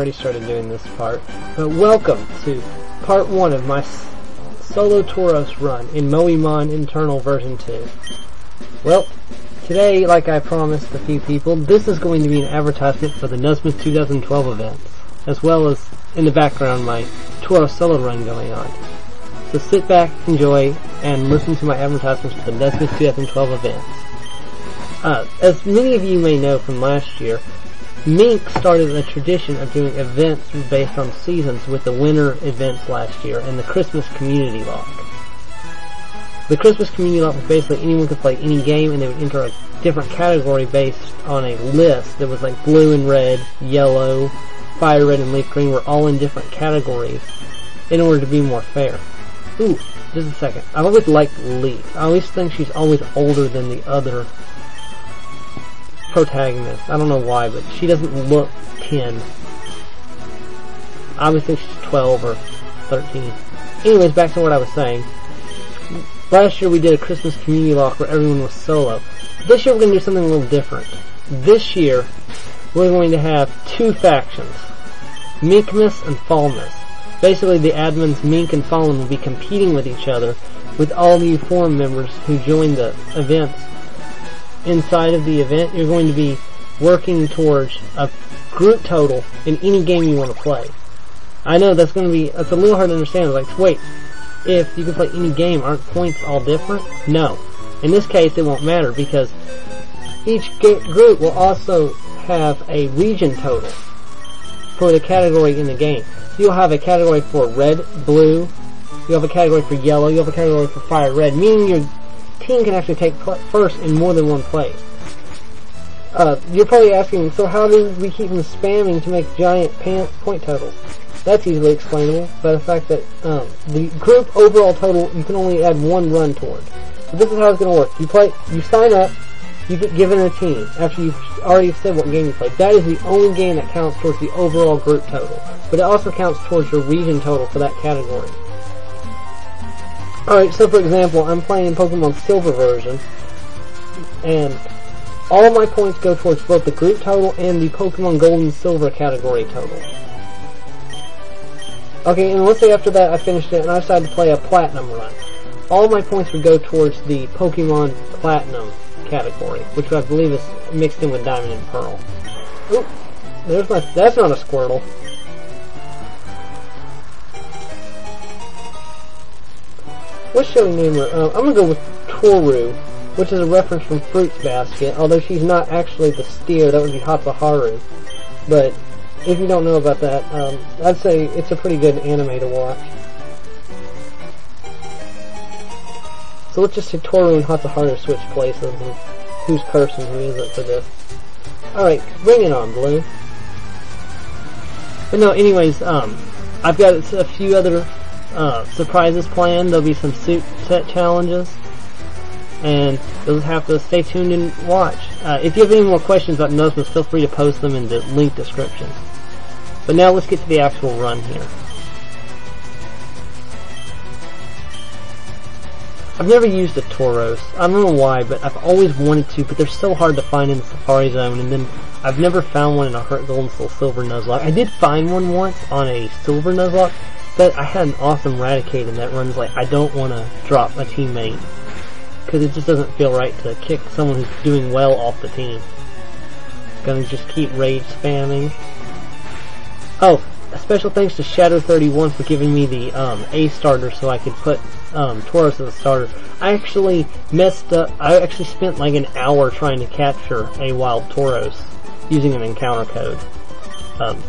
already started doing this part. But welcome to part 1 of my solo Tarous run in Moemon Internal version 2. Well, today, like I promised a few people, this is going to be an advertisement for the Nuzmas 2012 events, as well as, in the background, my Tarous solo run going on. So sit back, enjoy, and listen to my advertisements for the Nuzmas 2012 events. As many of you may know from last year, Mink started a tradition of doing events based on seasons with the winter events last year and the Christmas Community Lock. The Christmas Community Lock was basically anyone could play any game and they would enter a different category based on a list that was like blue and red, yellow, fire red and leaf green were all in different categories in order to be more fair. Ooh, just a second. I've always liked Leaf. I always think she's always older than the other protagonist. I don't know why, but she doesn't look 10. I always think she's 12 or 13. Anyways, back to what I was saying. Last year we did a Christmas Community Lock where everyone was solo. This year we're going to do something a little different. This year we're going to have two factions, Minkmas and Falmas. Basically the admins Mink and Fallen will be competing with each other with all the forum members who join the events. Inside of the event, you're going to be working towards a group total in any game you want to play. I know that's a little hard to understand. Like, wait, if you can play any game, aren't points all different? No. In this case, it won't matter because each group will also have a region total for the category in the game. You'll have a category for red, blue, you'll have a category for yellow, you'll have a category for fire red, meaning your team can actually take first in more than one place. You're probably asking, so how do we keep them spamming to make giant point totals? That's easily explainable by the fact that the group overall total you can only add one run toward. So this is how it's going to work. You sign up, you get given a team after you've already said what game you played. That is the only game that counts towards the overall group total, but it also counts towards your region total for that category. Alright, so for example, I'm playing in Pokemon Silver version, and all my points go towards both the group total and the Pokemon Gold and Silver category total. Okay, and let's say after that I finished it and I decided to play a Platinum run. All my points would go towards the Pokemon Platinum category, which I believe is mixed in with Diamond and Pearl. Oop, that's not a Squirtle. What shall we name her? I'm going to go with Torhu, which is a reference from Fruits Basket, although she's not actually the steer, that would be Hatsuharu. But if you don't know about that, I'd say it's a pretty good anime to watch. So let's just say Torhu and Hatsuharu switch places, and who's cursing who isn't for this. Alright, bring it on, Blue. But no, anyways, I've got a few other surprises planned. There'll be some suit set challenges, and you'll have to stay tuned and watch. If you have any more questions about Nuzmas, feel free to post them in the link description. But now let's get to the actual run here. I've never used a Tarous. I don't know why, but I've always wanted to, but they're so hard to find in the Safari Zone, and then I've never found one in a Heart Gold and Soul Silver Nuzlocke. I did find one once on a Silver Nuzlocke, but I had an awesome Raticate, and that runs like I don't want to drop a teammate because it just doesn't feel right to kick someone who's doing well off the team. Gonna just keep rage spamming. Oh, a special thanks to Shadow31 for giving me the A starter so I could put Tarous as a starter. I actually messed up. I actually spent like an hour trying to capture a wild Tarous using an encounter code.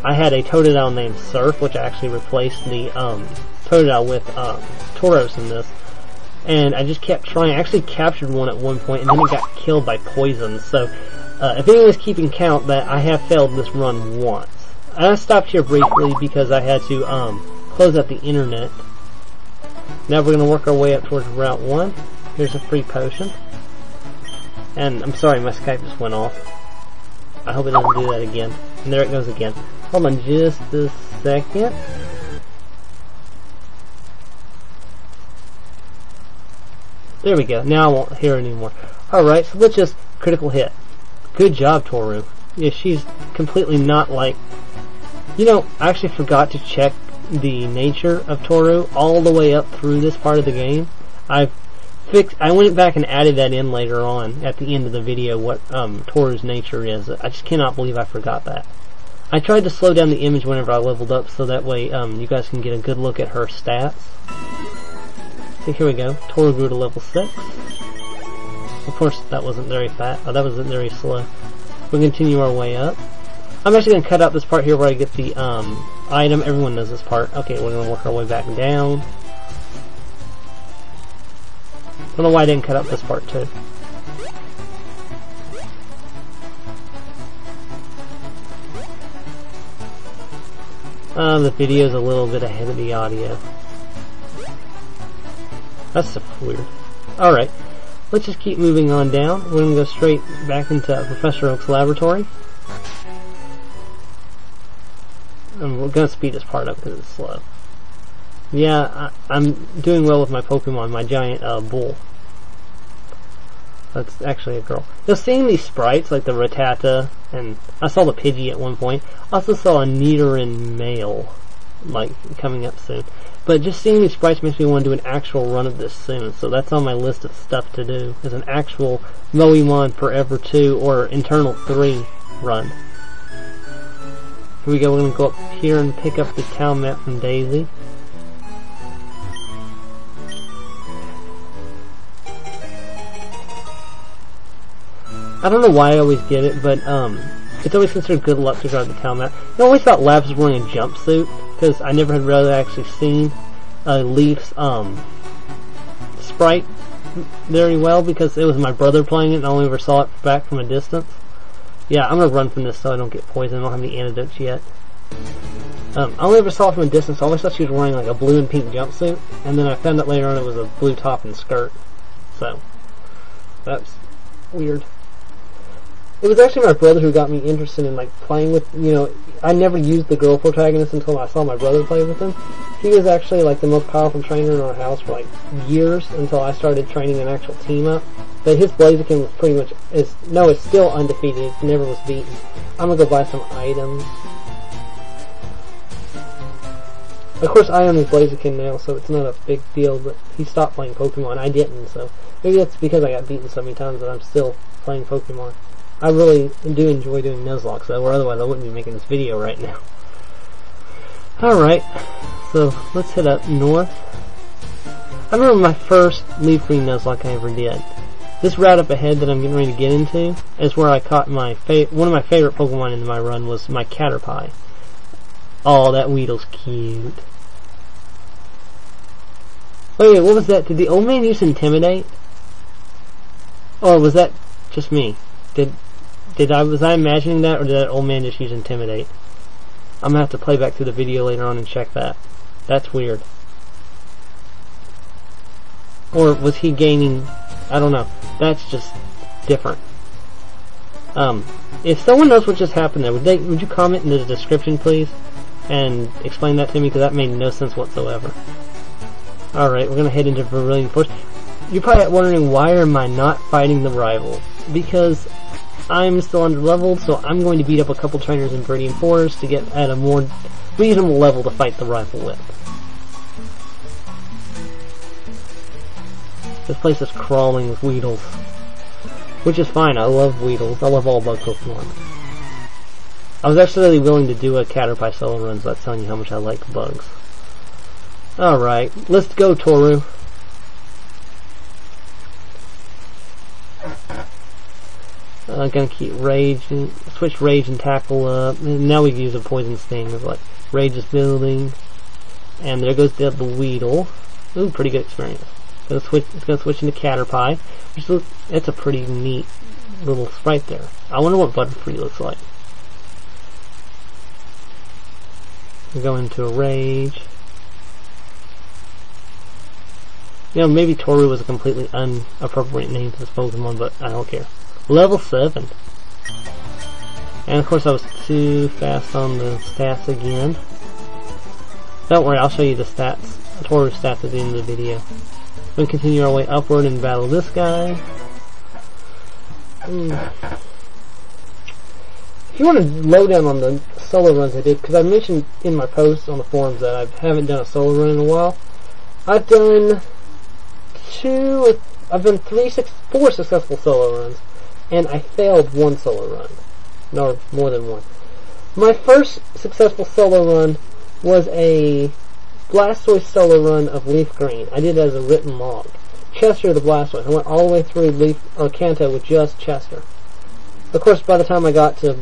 I had a Totodile named Surf, which actually replaced the Totodile with Tarous in this, and I just kept trying. I actually captured one at one point, and then it got killed by poison. So, if anyone's keeping count, that I have failed this run once. And I stopped here briefly because I had to close out the internet. Now we're going to work our way up towards Route 1. Here's a free potion. And I'm sorry, my Skype just went off. I hope it doesn't do that again. And there it goes again. Hold on just a second. There we go. Now I won't hear anymore. Alright, so let's just critical hit. Good job, Torhu. Yeah, she's completely not like You know, I actually forgot to check the nature of Torhu all the way up through this part of the game. I went back and added that in later on at the end of the video, what Torhu's nature is. I just cannot believe I forgot that. I tried to slow down the image whenever I leveled up so that way you guys can get a good look at her stats. So here we go. Torhu grew to level 6. Of course, that wasn't very fast. Oh, that wasn't very slow. We'll continue our way up. I'm actually going to cut out this part here where I get the item. Everyone knows this part. Okay, we're going to work our way back down. I don't know why I didn't cut out this part too. The video's a little bit ahead of the audio. That's so weird. Alright, let's just keep moving on down. We're going to go straight back into Professor Oak's laboratory. And we're going to speed this part up because it's slow. Yeah, I'm doing well with my Pokemon, my giant bull. That's actually a girl. Just seeing these sprites, like the Rattata, and I saw the Pidgey at one point. I also saw a Nidoran male, like, coming up soon. But just seeing these sprites makes me want to do an actual run of this soon. So that's on my list of stuff to do, is an actual Moemon Forever 2 or Internal 3 run. Here we go, we're going to go up here and pick up the town map from Daisy. I don't know why I always get it, but it's always considered good luck to grab the town map. I always thought Labs was wearing a jumpsuit, because I never had really actually seen Leaf's sprite very well, because it was my brother playing it and I only ever saw it back from a distance. Yeah, I'm going to run from this so I don't get poisoned. I don't have any antidotes yet. I only ever saw it from a distance. I always thought she was wearing like a blue and pink jumpsuit, and then I found out later on it was a blue top and skirt. So, that's weird. It was actually my brother who got me interested in like playing with, you know, I never used the girl protagonist until I saw my brother play with him. He was actually like the most powerful trainer in our house for like years until I started training an actual team up. But his Blaziken was pretty much, it's still undefeated, it never was beaten. I'm gonna go buy some items. Of course I own his Blaziken now, so it's not a big deal, but he stopped playing Pokemon, I didn't, so maybe that's because I got beaten so many times that I'm still playing Pokemon. I really do enjoy doing Nuzlocke, though, or otherwise I wouldn't be making this video right now. Alright, so let's head up north. I remember my first Leaf Green Nuzlocke I ever did. This route up ahead that I'm getting ready to get into is where I caught my one of my favorite Pokemon in my run was my Caterpie. Oh, that Weedle's cute. Wait, what was that? Did the old man use Intimidate? Or was that just me? Was I imagining that, or did that old man just use Intimidate? I'm gonna have to play back through the video later on and check that. That's weird. Or was he gaining... I don't know. That's just different. If someone knows what just happened there, would you comment in the description, please? And explain that to me, because that made no sense whatsoever. Alright, we're gonna head into Vermilion Forest. You're probably wondering, why am I not fighting the rival? Because I'm still under-leveled, so I'm going to beat up a couple trainers in Viridian Forest to get at a more reasonable level to fight the rival with. This place is crawling with Weedles. Which is fine, I love Weedles. I love all bug Pokemon. I was actually willing to do a Caterpie solo run, so that's telling you how much I like bugs. Alright, let's go, Torhu. I'm gonna keep switch Rage and Tackle up. And now we can use a Poison Sting. It's like, Rage is building. And there goes the Weedle. Ooh, pretty good experience. It's gonna switch into Caterpie. It's a pretty neat little sprite there. I wonder what Butterfree looks like. We go into a Rage. You know, maybe Torhu was a completely inappropriate name for this Pokemon, but I don't care. Level 7. And of course I was too fast on the stats again. Don't worry, I'll show you the stats, Torhu stats at the end of the video. We're going to continue our way upward and battle this guy. If you want to low down on the solo runs I did, because I mentioned in my posts on the forums that I haven't done a solo run in a while. I've done four successful solo runs, and I failed one solo run. No, more than one. My first successful solo run was a Blastoise solo run of Leaf Green. I did it as a written log. Chester the Blastoise. I went all the way through Kanto with just Chester. Of course, by the time I got to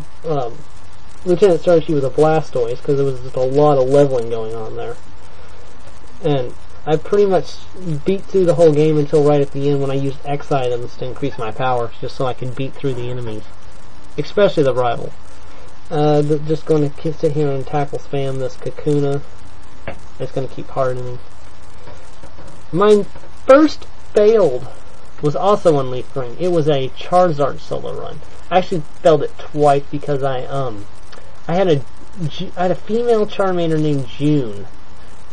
Lieutenant Surge, he was a Blastoise, because there was just a lot of leveling going on there. And I pretty much beat through the whole game until right at the end when I used X items to increase my power, just so I could beat through the enemies. Especially the rival. Just going to sit here and tackle spam this Kakuna. It's going to keep hardening. My first failed was also on Leaf Green. It was a Charizard solo run. I actually failed it twice because I had a female Charmander named June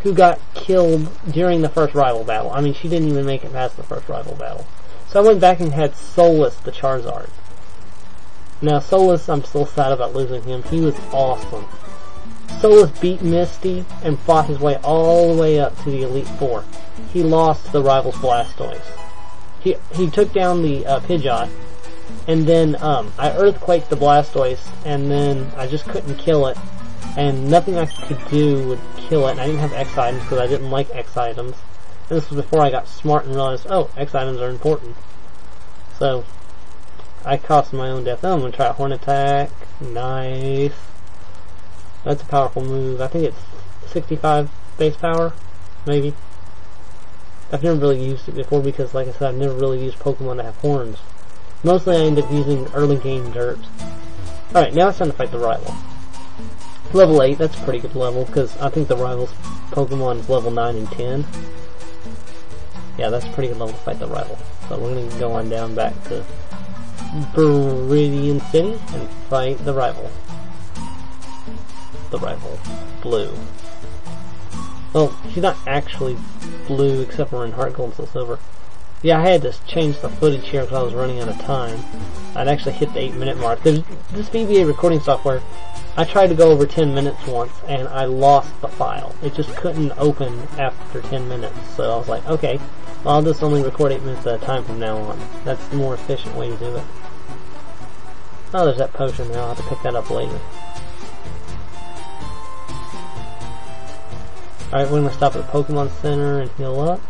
who got killed during the first rival battle. I mean, she didn't even make it past the first rival battle. So I went back and had Solus the Charizard. Now Solus, I'm still sad about losing him. He was awesome. Solus beat Misty and fought his way all the way up to the Elite Four. He lost to the rival's Blastoise. He took down the Pidgeot, and then I Earthquaked the Blastoise, and then I just couldn't kill it, and nothing I could do would kill it, and I didn't have X items because I didn't like X items. And this was before I got smart and realized, oh, X items are important. So I caused my own death. Oh, I'm going to try a Horn Attack. Nice. That's a powerful move. I think it's 65 base power, maybe. I've never really used it before because, like I said, I've never really used Pokemon that have horns. Mostly I end up using early game dirt. Alright, now it's time to fight the rival. Level 8, that's a pretty good level, because I think the rival's Pokemon is level 9 and 10. Yeah, that's a pretty good level to fight the rival. So we're going to go on down back to Viridian City and fight the rival. The rival. Blue. Well, she's not actually blue, except for in Heart Gold and Soul Silver. Yeah, I had to change the footage here because I was running out of time. I'd actually hit the 8-minute mark. There's this VBA recording software. I tried to go over 10 minutes once, and I lost the file. It just couldn't open after 10 minutes. So I was like, okay, well, I'll just only record 8 minutes at a time from now on. That's the more efficient way to do it. Oh, there's that potion there. I'll have to pick that up later. Alright, we're going to stop at the Pokemon Center and heal up.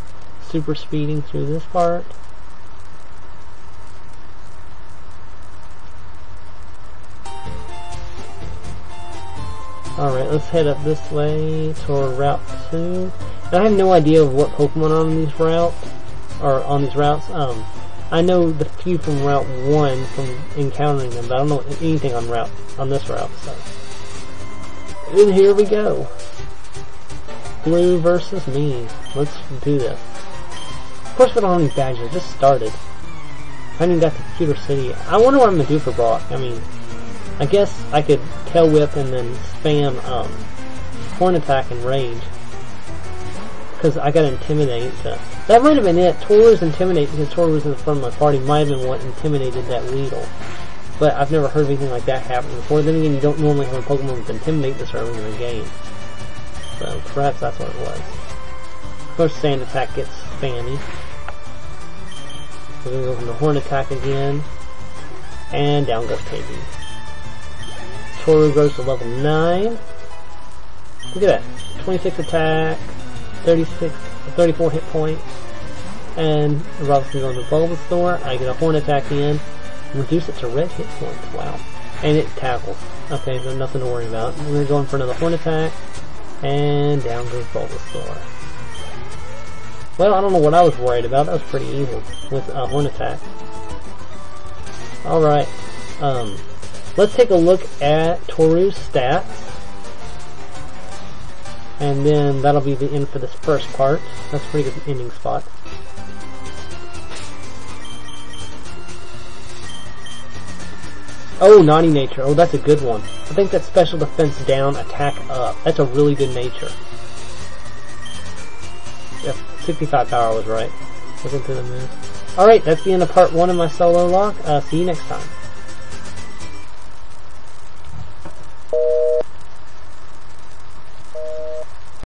Super speeding through this part. Alright, let's head up this way toward Route 2. Now, I have no idea of what Pokemon are on these routes, I know the few from Route 1 from encountering them, but I don't know anything on this route, so. And here we go. Blue versus me. Let's do this. Of course we don't have any badges, I just started. I haven't even got to Computer City. I wonder what I'm going to do for Brock. I mean, I guess I could Tail Whip and then spam Horn Attack and Rage. Because I got Intimidate. That might have been it. Torhu's Intimidate, because Torhu was in the front of my party, might have been what intimidated that Weedle. But I've never heard of anything like that happen before. Then again, you don't normally have a Pokemon with Intimidate this early in the game. So perhaps that's what it was. Of course, Sand Attack gets spammy. We're going to go from the Horn Attack again. And down goes Piggy. Torhu goes to level 9. Look at that. 26 attack, 34 hit points. And Robinson goes to Bulbasaur. I get a Horn Attack in. Reduce it to red hit points. Wow. And it tackles. Okay, so nothing to worry about. We're going to go in for another Horn Attack. And down goes Bulbasaur. Well, I don't know what I was worried about. That was pretty easy with a Horn Attack. Alright. Let's take a look at Torhu's stats. And then that'll be the end for this first part. That's a pretty good ending spot. Oh, Naughty Nature. Oh, that's a good one. I think that's Special Defense down, Attack up. That's a really good nature. Yep, 65 power was right. Looking through the moves. Alright, that's the end of part 1 of my Sololocke. See you next time.